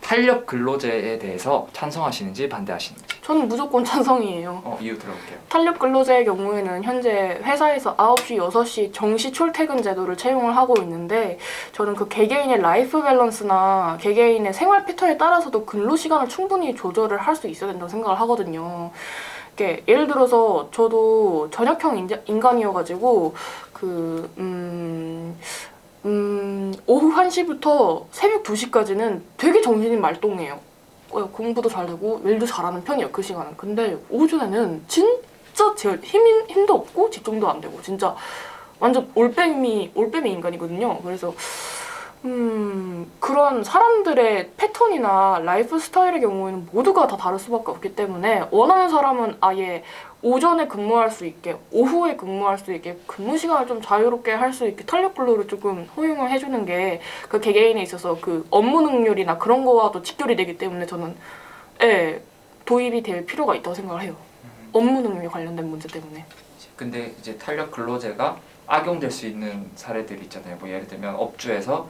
탄력 근로제에 대해서 찬성하시는지 반대하시는지. 저는 무조건 찬성이에요. 이유 들어볼게요. 탄력 근로제의 경우에는 현재 회사에서 9시, 6시 정시 출퇴근 제도를 채용을 하고 있는데 저는 그 개개인의 라이프 밸런스나 개개인의 생활 패턴에 따라서도 근로 시간을 충분히 조절을 할 수 있어야 된다고 생각을 하거든요. 예를 들어서 저도 저녁형 인간이어가지고 오후 1시부터 새벽 2시까지는 되게 정신이 말똥해요. 공부도 잘되고 일도 잘하는 편이에요, 그 시간은. 근데 오전에는 진짜 제가 힘도 없고 집중도 안 되고 진짜 완전 올빼미 인간이거든요. 그래서 그런 사람들의 패턴이나 라이프 스타일의 경우에는 모두가 다 다를 수밖에 없기 때문에 원하는 사람은 아예 오전에 근무할 수 있게, 오후에 근무할 수 있게, 근무 시간을 좀 자유롭게 할 수 있게 탄력 근로를 조금 허용을 해주는 게 그 개개인에 있어서 그 업무 능률이나 그런 거와도 직결이 되기 때문에 저는 도입이 될 필요가 있다고 생각을 해요. 업무 능률 관련된 문제 때문에. 근데 이제 탄력 근로제가 악용될 수 있는 사례들이 있잖아요. 뭐 예를 들면 업주에서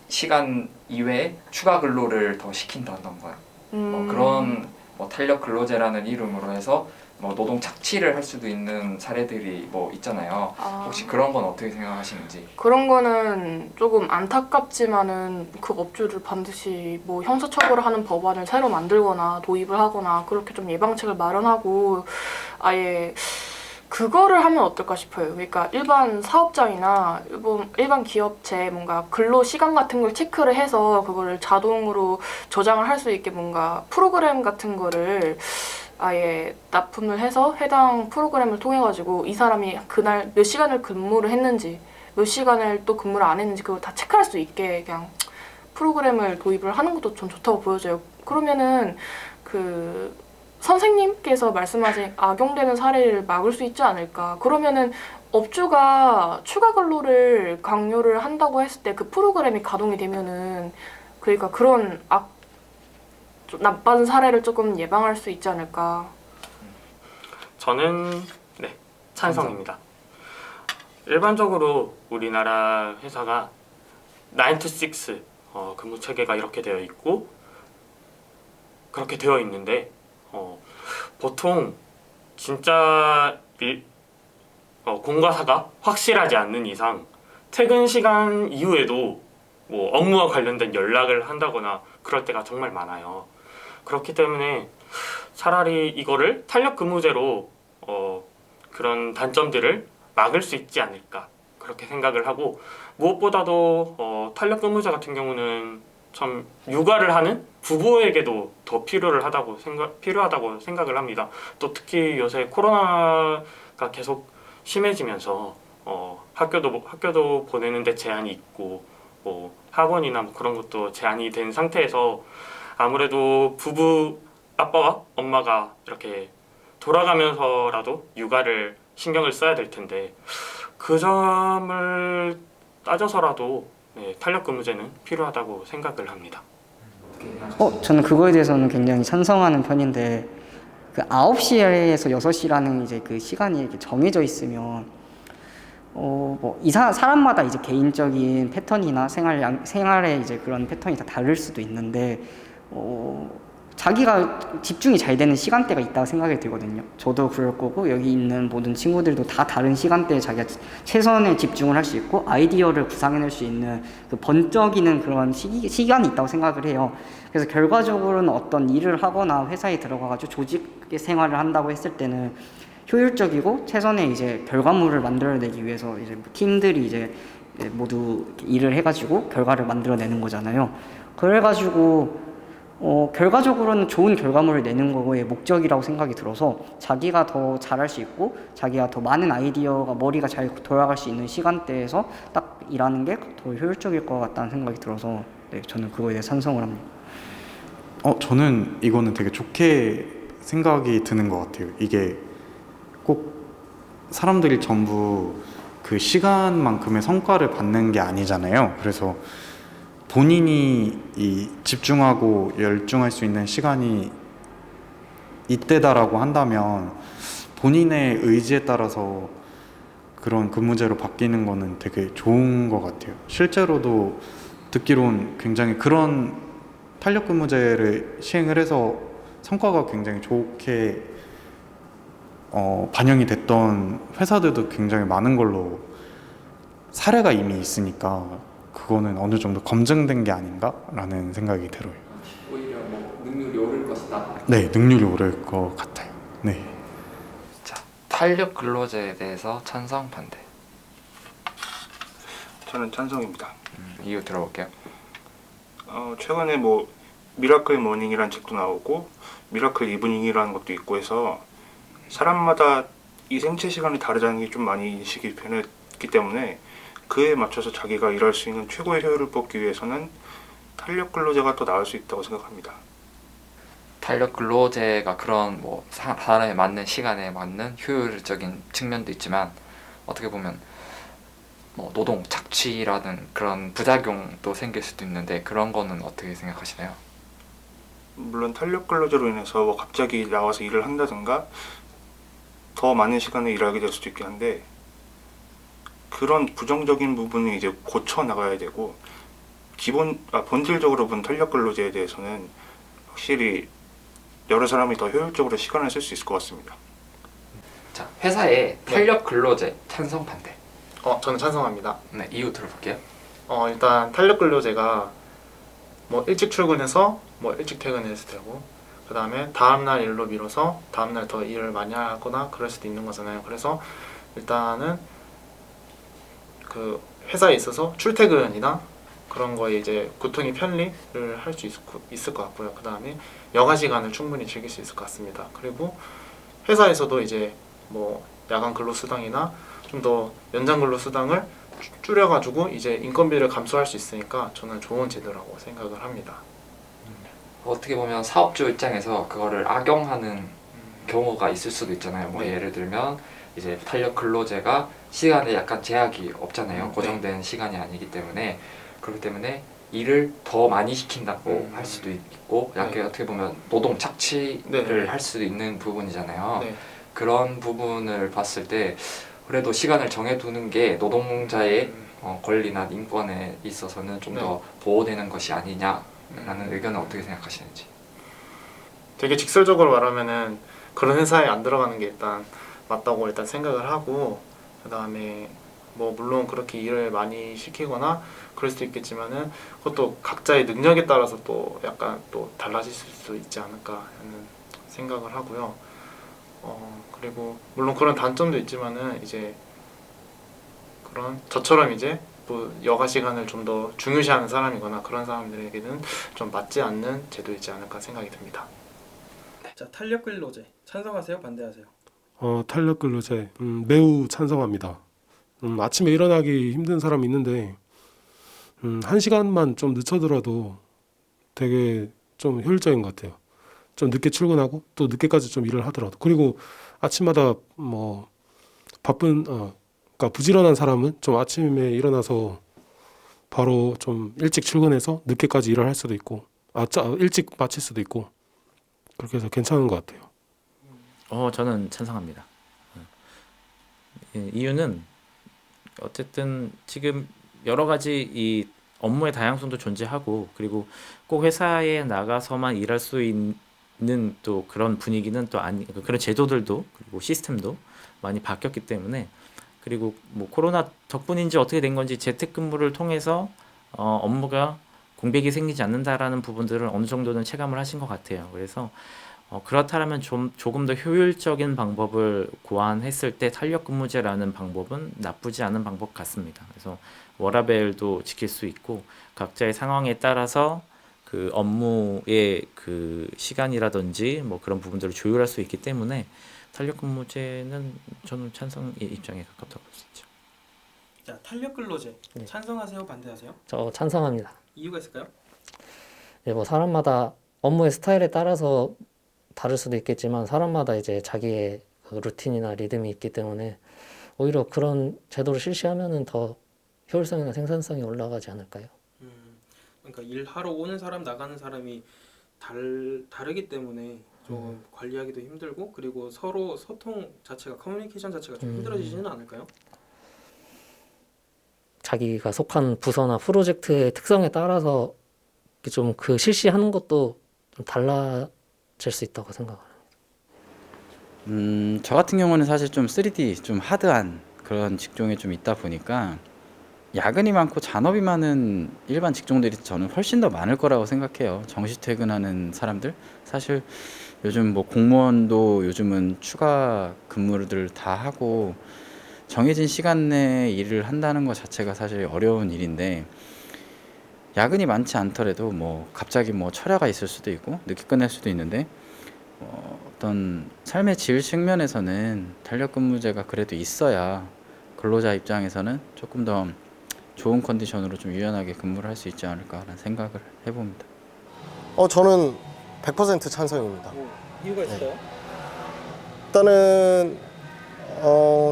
시간 이외에 추가 근로를 더 시킨다던가 그런 탄력 근로제라는 이름으로 해서 노동 착취를 할 수도 있는 사례들이 있잖아요. 혹시 그런 건 어떻게 생각하시는지? 그런 거는 조금 안타깝지만은 그 업주를 반드시 형사처벌을 하는 법안을 새로 만들거나 도입을 하거나 그렇게 좀 예방책을 마련하고 아예 그거를 하면 어떨까 싶어요. 그러니까 일반 사업장이나 일반 기업체 뭔가 근로 시간 같은 걸 체크를 해서 그거를 자동으로 저장을 할 수 있게 뭔가 프로그램 같은 거를 아예 납품을 해서 해당 프로그램을 통해 가지고 이 사람이 그날 몇 시간을 근무를 했는지 몇 시간을 또 근무를 안 했는지 그걸 다 체크할 수 있게 그냥 프로그램을 도입을 하는 것도 좀 좋다고 보여져요. 그러면은 선생님께서 말씀하신 악용되는 사례를 막을 수 있지 않을까. 그러면은 업주가 추가 근로를 강요를 한다고 했을 때 그 프로그램이 가동이 되면은 그러니까 그런 좀 나쁜 사례를 조금 예방할 수 있지 않을까. 저는 찬성입니다. 일반적으로 우리나라 회사가 9 to 6 근무 체계가 이렇게 되어 있고 그렇게 되어 있는데 보통 진짜 공과사가 확실하지 않는 이상 퇴근 시간 이후에도 업무와 관련된 연락을 한다거나 그럴 때가 정말 많아요. 그렇기 때문에 차라리 이거를 탄력 근무제로 그런 단점들을 막을 수 있지 않을까 그렇게 생각을 하고 무엇보다도 탄력 근무제 같은 경우는 참 육아를 하는 부부에게도 더 필요하다고 생각을 합니다. 또 특히 요새 코로나가 계속 심해지면서 학교도 보내는데 제한이 있고 학원이나 그런 것도 제한이 된 상태에서 아무래도 부부 아빠와 엄마가 이렇게 돌아가면서라도 육아를 신경을 써야 될 텐데 그 점을 따져서라도 탄력 근무제는 필요하다고 생각을 합니다. 저는 그거에 대해서는 굉장히 찬성하는 편인데 9시에서 6시라는 이제 그 시간이 이렇게 정해져 있으면 사람마다 이제 개인적인 패턴이나 생활의 이제 그런 패턴이 다 다를 수도 있는데 자기가 집중이 잘 되는 시간대가 있다고 생각이 들거든요. 저도 그럴 거고 여기 있는 모든 친구들도 다 다른 시간대에 자기가 최선의 집중을 할 수 있고 아이디어를 구상해낼 수 있는 그 번쩍이는 그런 시간이 있다고 생각을 해요. 그래서 결과적으로는 어떤 일을 하거나 회사에 들어가가지고 조직 생활을 한다고 했을 때는 효율적이고 최선의 이제 결과물을 만들어내기 위해서 이제 팀들이 이제 모두 일을 해가지고 결과를 만들어내는 거잖아요. 그래가지고 결과적으로는 좋은 결과물을 내는 거의 목적이라고 생각이 들어서 자기가 더 잘할 수 있고 자기가 더 많은 아이디어가 머리가 잘 돌아갈 수 있는 시간대에서 딱 일하는 게 더 효율적일 것 같다는 생각이 들어서 저는 그거에 대해 찬성을 합니다. 저는 이거는 되게 좋게 생각이 드는 것 같아요. 이게 꼭 사람들이 전부 그 시간만큼의 성과를 받는 게 아니잖아요. 그래서 본인이 집중하고 열중할 수 있는 시간이 이때다라고 한다면 본인의 의지에 따라서 그런 근무제로 바뀌는 거는 되게 좋은 것 같아요. 실제로도 듣기론 굉장히 그런 탄력근무제를 시행을 해서 성과가 굉장히 좋게 반영이 됐던 회사들도 굉장히 많은 걸로 사례가 이미 있으니까 그거는 어느 정도 검증된 게 아닌가라는 생각이 들어요. 오히려 뭐 능률이 오를 것이다. 네, 능률이 오를 것 같아요. 네. 자, 탄력 근로제에 대해서 찬성 반대. 저는 찬성입니다. 이유 들어볼게요. 최근에 뭐 미라클 모닝이라는 책도 나오고 미라클 이브닝이라는 것도 있고 해서 사람마다 이 생체 시간이 다르다는 게 좀 많이 인식이 변했기 때문에 그에 맞춰서 자기가 일할 수 있는 최고의 효율을 뽑기 위해서는 탄력 근로제가 더 나을 수 있다고 생각합니다. 탄력 근로제가 그런 뭐 사람에 맞는 시간에 맞는 효율적인 측면도 있지만 어떻게 보면 뭐 노동 착취라는 그런 부작용도 생길 수도 있는데 그런 거는 어떻게 생각하시나요? 물론 탄력 근로제로 인해서 뭐 갑자기 나와서 일을 한다든가 더 많은 시간을 일하게 될 수도 있긴 한데 그런 부정적인 부분은 이제 고쳐 나가야 되고 본질적으로 본 탄력 근로제에 대해서는 확실히 여러 사람이 더 효율적으로 시간을 쓸 수 있을 것 같습니다. 자, 회사의 탄력 근로제 찬성 반대. 저는 찬성합니다. 네, 이유 들어볼게요. 일단 탄력 근로제가 뭐 일찍 출근해서 뭐 일찍 퇴근해도 되고 그 다음에 다음날 일로 미뤄서 다음날 더 일을 많이 하거나 그럴 수도 있는 거잖아요. 그래서 일단은 그 회사에 있어서 출퇴근이나 그런 거에 이제 교통의 편리를 할 수 있을 것 같고요. 그 다음에 여가 시간을 충분히 즐길 수 있을 것 같습니다. 그리고 회사에서도 이제 뭐 야간 근로 수당이나 좀 더 연장 근로 수당을 줄여가지고 이제 인건비를 감소할 수 있으니까 저는 좋은 제도라고 생각을 합니다. 어떻게 보면 사업주 입장에서 그거를 악용하는 경우가 있을 수도 있잖아요. 뭐 네. 예를 들면 이제 탄력 근로제가 시간에 약간 제약이 없잖아요. 고정된 시간이 아니기 때문에 그렇기 때문에 일을 더 많이 시킨다고 할 수도 있고 약간 네. 어떻게 보면 노동 착취를 네. 할 수도 있는 부분이잖아요. 네. 그런 부분을 봤을 때 그래도 시간을 정해두는 게 노동자의 권리나 인권에 있어서는 좀 더 보호되는 것이 아니냐라는 의견은 어떻게 생각하시는지. 되게 직설적으로 말하면은 그런 회사에 안 들어가는 게 일단 맞다고 일단 생각을 하고 그 다음에 뭐 물론 그렇게 일을 많이 시키거나 그럴 수도 있겠지만은 그것도 각자의 능력에 따라서 또 약간 또 달라질 수 있지 않을까 하는 생각을 하고요. 그리고 물론 그런 단점도 있지만은 이제 그런 저처럼 이제 뭐 여가 시간을 좀 더 중요시하는 사람이거나 그런 사람들에게는 좀 맞지 않는 제도이지 않을까 생각이 듭니다. 자, 탄력 근로제 찬성하세요? 반대하세요? 탄력 근로제 매우 찬성합니다. 아침에 일어나기 힘든 사람이 있는데 1시간만 좀 늦춰더라도 되게 좀 효율적인 것 같아요. 좀 늦게 출근하고 또 늦게까지 좀 일을 하더라도 그리고 아침마다 뭐 바쁜 그러니까 부지런한 사람은 좀 아침에 일어나서 바로 좀 일찍 출근해서 늦게까지 일을 할 수도 있고 일찍 마칠 수도 있고 그렇게 해서 괜찮은 것 같아요. 저는 찬성합니다. 이유는 어쨌든 지금 여러 가지 이 업무의 다양성도 존재하고 그리고 꼭 회사에 나가서만 일할 수 있는 또 그런 분위기는 또 아니 그런 제도들도 그리고 시스템도 많이 바뀌었기 때문에 그리고 뭐 코로나 덕분인지 어떻게 된 건지 재택근무를 통해서 업무가 공백이 생기지 않는다라는 부분들을 어느 정도는 체감을 하신 것 같아요. 그래서 그렇다면 조금 더 효율적인 방법을 고안했을 때 탄력근무제라는 방법은 나쁘지 않은 방법 같습니다. 그래서 워라밸도 지킬 수 있고 각자의 상황에 따라서 그 업무의 그 시간이라든지 뭐 그런 부분들을 조율할 수 있기 때문에 탄력근무제는 저는 찬성의 입장에 가깝다고 볼 수 있죠. 자, 탄력 근로제 찬성하세요? 반대하세요? 저 찬성합니다. 이유가 있을까요? 네, 뭐 사람마다 업무의 스타일에 따라서 다를 수도 있겠지만 사람마다 이제 자기의 그 루틴이나 리듬이 있기 때문에 오히려 그런 제도를 실시하면은 더 효율성이나 생산성이 올라가지 않을까요? 그러니까 일하러 오는 사람 나가는 사람이 다르기 때문에 좀 관리하기도 힘들고 그리고 서로 소통 자체가 커뮤니케이션 자체가 좀 힘들어지지는 않을까요? 자기가 속한 부서나 프로젝트의 특성에 따라서 좀 그 실시하는 것도 좀 달라질 수 있다고 생각해요. 저 같은 경우는 사실 좀 3D, 좀 하드한 그런 직종에 좀 있다 보니까 야근이 많고 잔업이 많은 일반 직종들이 저는 훨씬 더 많을 거라고 생각해요. 정시 퇴근하는 사람들. 사실 요즘 뭐 공무원도 요즘은 추가 근무를 다 하고 정해진 시간 내에 일을 한다는 것 자체가 사실 어려운 일인데 야근이 많지 않더라도 뭐 갑자기 뭐 철야가 있을 수도 있고 늦게 끝날 수도 있는데 어떤 삶의 질 측면에서는 탄력근무제가 그래도 있어야 근로자 입장에서는 조금 더 좋은 컨디션으로 좀 유연하게 근무를 할 수 있지 않을까라는 생각을 해봅니다. 저는 100% 찬성입니다. 이유가 있어요? 일단은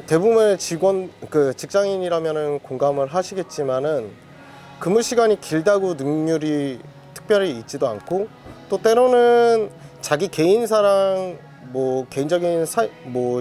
대부분의 직장인이라면은 공감을 하시겠지만은 근무 시간이 길다고 능률이 특별히 있지도 않고 또 때로는 자기 개인사랑 뭐 개인적인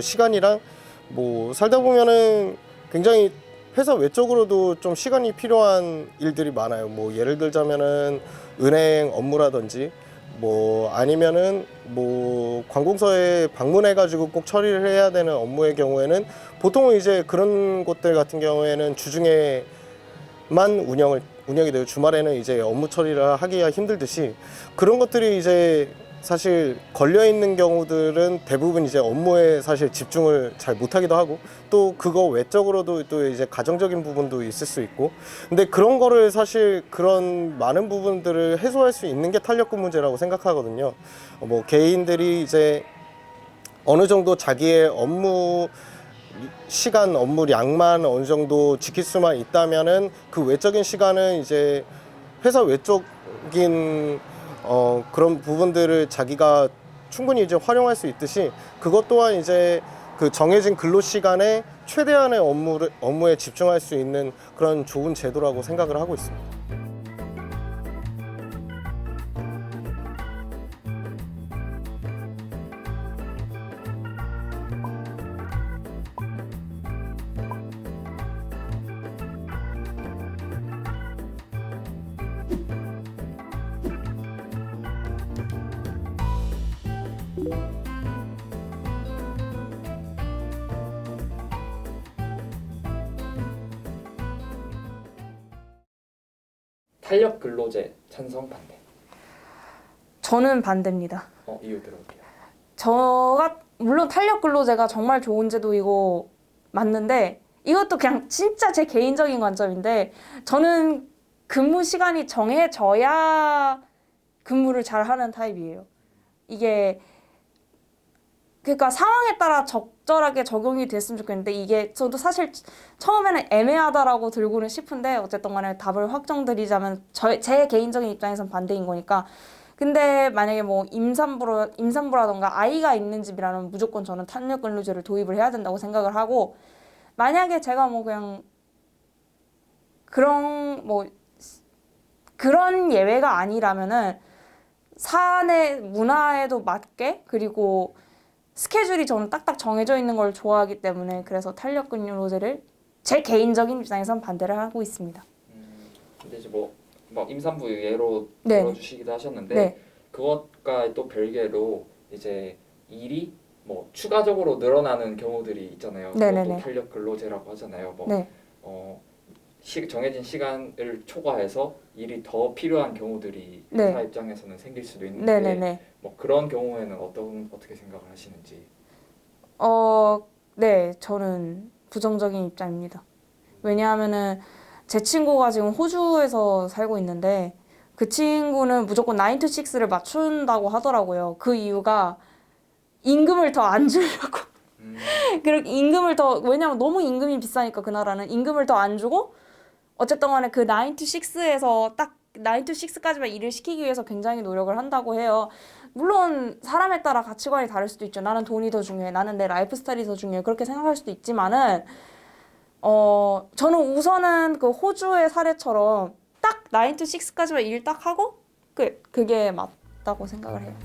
시간이랑 뭐 살다 보면은 굉장히 회사 외적으로도 좀 시간이 필요한 일들이 많아요. 뭐 예를 들자면은 은행 업무라든지 뭐 아니면은 뭐 관공서에 방문해 가지고 꼭 처리를 해야 되는 업무의 경우에는 보통은 이제 그런 곳들 같은 경우에는 주중에만 운영이 돼요. 주말에는 이제 업무 처리를 하기가 힘들듯이 그런 것들이 이제 사실 걸려 있는 경우들은 대부분 이제 업무에 사실 집중을 잘 못하기도 하고 또 그거 외적으로도 또 이제 가정적인 부분도 있을 수 있고 근데 그런 거를 사실 그런 많은 부분들을 해소할 수 있는 게 탄력근무제라고 생각하거든요. 뭐 개인들이 이제 어느 정도 자기의 업무 시간, 업무량만 어느 정도 지킬 수만 있다면은 그 외적인 시간은 이제 회사 외적인 그런 부분들을 자기가 충분히 이제 활용할 수 있듯이 그것 또한 이제 그 정해진 근로 시간에 최대한의 업무에 집중할 수 있는 그런 좋은 제도라고 생각을 하고 있습니다. 탄력 근로제 찬성 반대. 저는 반대입니다. 이유 들어볼게요. 물론 탄력 근로제가 정말 좋은 제도이고 맞는데 이것도 그냥 진짜 제 개인적인 관점인데 저는 근무 시간이 정해져야 근무를 잘 하는 타입이에요. 이게 그러니까 상황에 따라 적절하게 적용이 됐으면 좋겠는데 이게 저도 사실 처음에는 애매하다라고 들고는 싶은데 어쨌든 간에 답을 확정드리자면 제 개인적인 입장에선 반대인 거니까 근데 만약에 뭐 임산부라던가 아이가 있는 집이라면 무조건 저는 탄력근로제를 도입을 해야 된다고 생각을 하고 만약에 제가 뭐 그냥 그런 예외가 아니라면은 사내 문화에도 맞게 그리고 스케줄이 저는 딱딱 정해져 있는 걸 좋아하기 때문에 그래서 탄력근로제를 제 개인적인 입장에선 반대를 하고 있습니다. 근데 이제 뭐 임산부 예로 네. 들어주시기도 하셨는데 네. 그것과 또 별개로 이제 일이 뭐 추가적으로 늘어나는 경우들이 있잖아요. 네네네. 그것도 탄력근로제라고 하잖아요. 네. 정해진 시간을 초과해서 일이 더 필요한 경우들이 네. 회사 입장에서는 생길 수도 있는데 네네네. 뭐 그런 경우에는 어떻게 생각을 하시는지. 네, 저는 부정적인 입장입니다. 왜냐하면은 제 친구가 지금 호주에서 살고 있는데 그 친구는 무조건 9 to 6를 맞춘다고 하더라고요. 그 이유가 임금을 더 안 주려고. 그리고 왜냐면 너무 임금이 비싸니까 그 나라는 임금을 더 안 주고 어쨌든 간에 그 9 to 6에서 딱 9 to 6까지만 일을 시키기 위해서 굉장히 노력을 한다고 해요. 물론 사람에 따라 가치관이 다를 수도 있죠. 나는 돈이 더 중요해. 나는 내 라이프 스타일이 더 중요해. 그렇게 생각할 수도 있지만은 저는 우선은 그 호주의 사례처럼 딱 9 to 6까지만 일 딱 하고 그게 맞다고 생각을 해요.